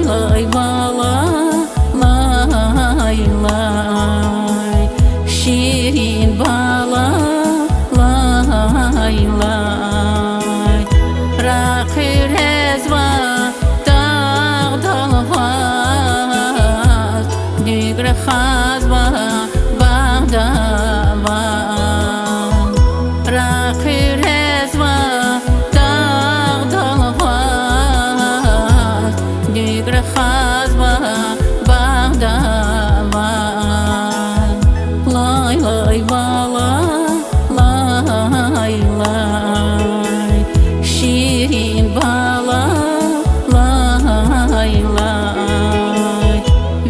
lay bala lay lay şirin bala lay lay rakir ezva dağdalvaz digre khazba bagdava rakir ezva dağdalvaz digre khazba bagdava lay lay bala lay lay şirin bala lay lay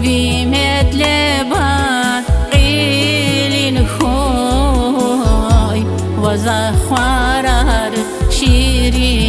vimetle bar ilin khoy vaza khwarar şirin